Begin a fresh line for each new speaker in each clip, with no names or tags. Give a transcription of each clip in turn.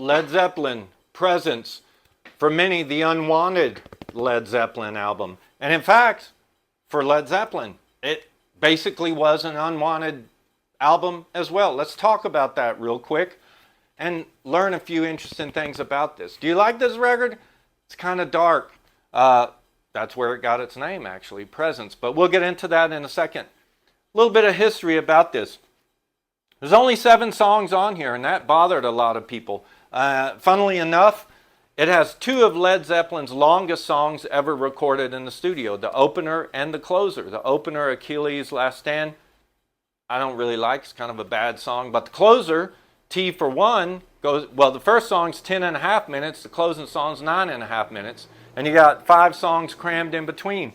Led Zeppelin, Presence. For many, the unwanted Led Zeppelin album. And in fact, for Led Zeppelin, it basically was an unwanted album as well. Let's talk about that real quick and learn a few interesting things about this. Do you like this record? It's kind of dark. That's where it got its name, actually, Presence. But we'll get into that in a second. A little bit of history about this. There's only 7 songs on here, and that bothered a lot of people. Funnily enough, it has 2 of Led Zeppelin's longest songs ever recorded in the studio, the opener and the closer. The opener, Achilles' Last Stand, I don't really like. It's kind of a bad song. But the closer, T for One, goes, well, the first song's 10.5 minutes. The closing song's 9.5 minutes. And you got 5 songs crammed in between.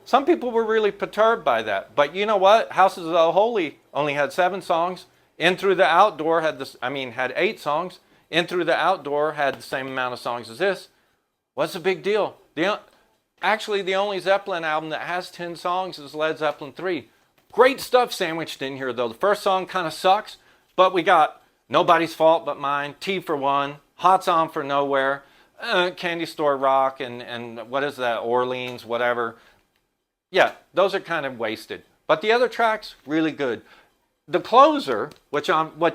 Some people were really perturbed by that. But you know what? Houses of the Holy only had 7 songs. In Through the Outdoor had had 8 songs. In Through the Outdoor had the same amount of songs as this. What's the big deal? Actually, the only Zeppelin album that has 10 songs is Led Zeppelin 3. Great stuff sandwiched in here, though. The first song kind of sucks, but we got Nobody's Fault But Mine, T for One, Hot's On for Nowhere, Candy Store Rock, and what is that, Orleans, whatever. Yeah, those are kind of wasted. But the other tracks, really good. The closer, which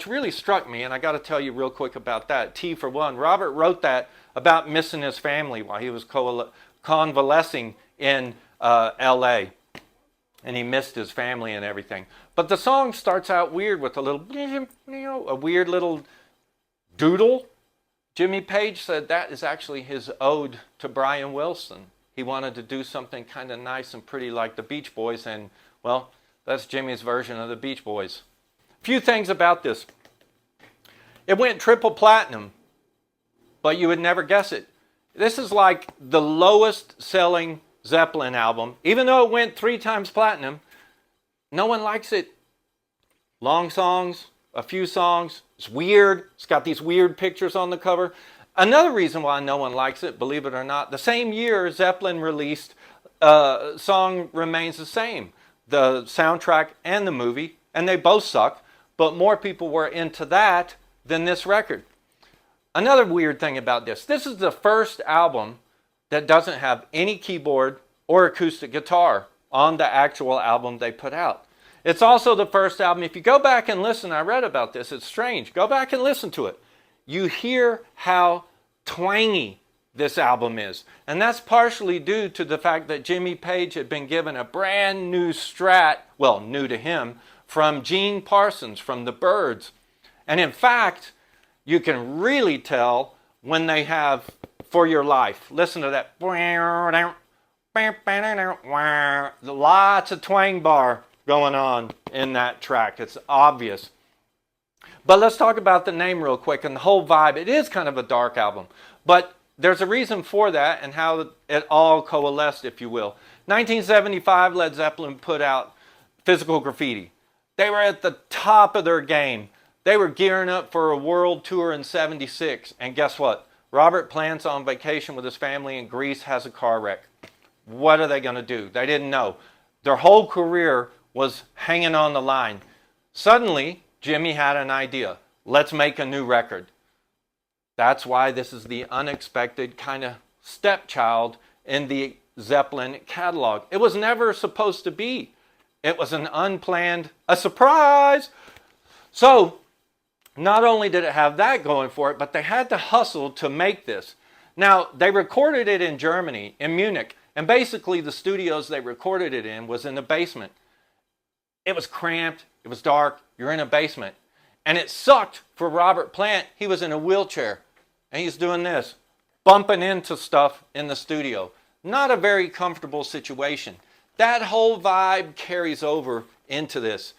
really struck me, and I got to tell you real quick about that, T for One. Robert wrote that about missing his family while he was convalescing in L.A., and he missed his family and everything. But the song starts out weird with a weird little doodle. Jimmy Page said that is actually his ode to Brian Wilson. He wanted to do something kind of nice and pretty like the Beach Boys, and, well, that's Jimmy's version of the Beach Boys. A few things about this. It went triple platinum, but you would never guess it. This is like the lowest selling Zeppelin album. Even though it went 3 times platinum, no one likes it. Long songs, a few songs. It's weird. It's got these weird pictures on the cover. Another reason why no one likes it, believe it or not, the same year Zeppelin released Song Remains the Same. The soundtrack and the movie, and they both suck, but more people were into that than this record. Another weird thing about this is the first album that doesn't have any keyboard or acoustic guitar on the actual album they put out. It's also the first album, if you go back and listen, I read about this, it's strange, go back and listen to it. You hear how twangy this album is. And that's partially due to the fact that Jimmy Page had been given a brand new Strat, well, new to him, from Gene Parsons, from the Byrds. And in fact, you can really tell when they have For Your Life. Listen to that. Lots of twang bar going on in that track. It's obvious. But let's talk about the name real quick and the whole vibe. It is kind of a dark album, but there's a reason for that and how it all coalesced, if you will. 1975, Led Zeppelin put out Physical Graffiti. They were at the top of their game. They were gearing up for a world tour in 76. And guess what? Robert plants on vacation with his family in Greece, has a car wreck. What are they going to do? They didn't know. Their whole career was hanging on the line. Suddenly, Jimmy had an idea. Let's make a new record. That's why this is the unexpected kind of stepchild in the Zeppelin catalog. It was never supposed to be. It was an unplanned, a surprise. So, not only did it have that going for it, but they had to hustle to make this. Now, they recorded it in Germany, in Munich, and basically the studios they recorded it in was in the basement. It was cramped, it was dark, you're in a basement. And it sucked for Robert Plant. He was in a wheelchair, and he's doing this, bumping into stuff in the studio. Not a very comfortable situation. That whole vibe carries over into this,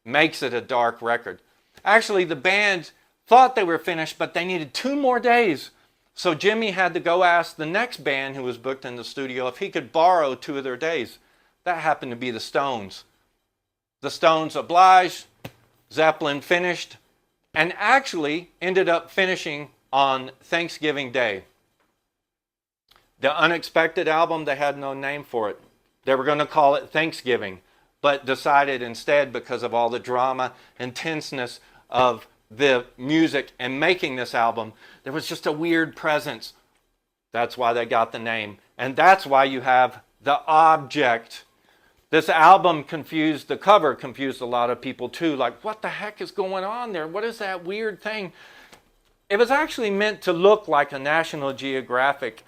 makes it a dark record. Actually, the band thought they were finished, but they needed 2 more days. So Jimmy had to go ask the next band who was booked in the studio if he could borrow 2 of their days. That happened to be the Stones. The Stones obliged, Zeppelin finished, and actually ended up finishing on Thanksgiving Day. The unexpected album, they had no name for it. They were going to call it Thanksgiving, but decided instead, because of all the drama and tenseness of the music and making this album, there was just a weird presence. That's why they got the name. And that's why you have the object. This album confused, the cover confused a lot of people too. Like, what the heck is going on there? What is that weird thing? It was actually meant to look like a National Geographic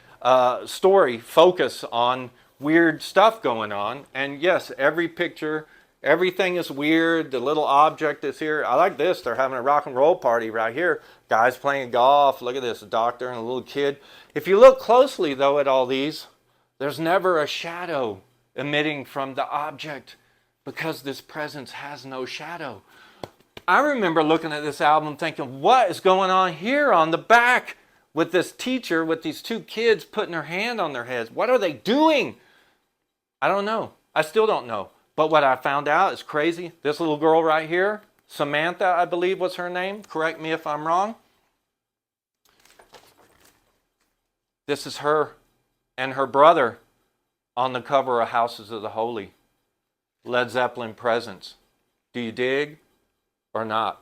story, focus on weird stuff going on. And yes, every picture, everything is weird. The little object is here. I like this. They're having a rock and roll party right here. Guys playing golf. Look at this, a doctor and a little kid. If you look closely, though, at all these, there's never a shadow emitting from the object because this presence has no shadow. I remember looking at this album thinking, what is going on here on the back with this teacher, with these two kids putting their hand on their heads? What are they doing? I don't know. I still don't know. But what I found out is crazy. This little girl right here, Samantha, I believe was her name. Correct me if I'm wrong. This is her and her brother on the cover of Houses of the Holy. Led Zeppelin presence. Do you dig or not?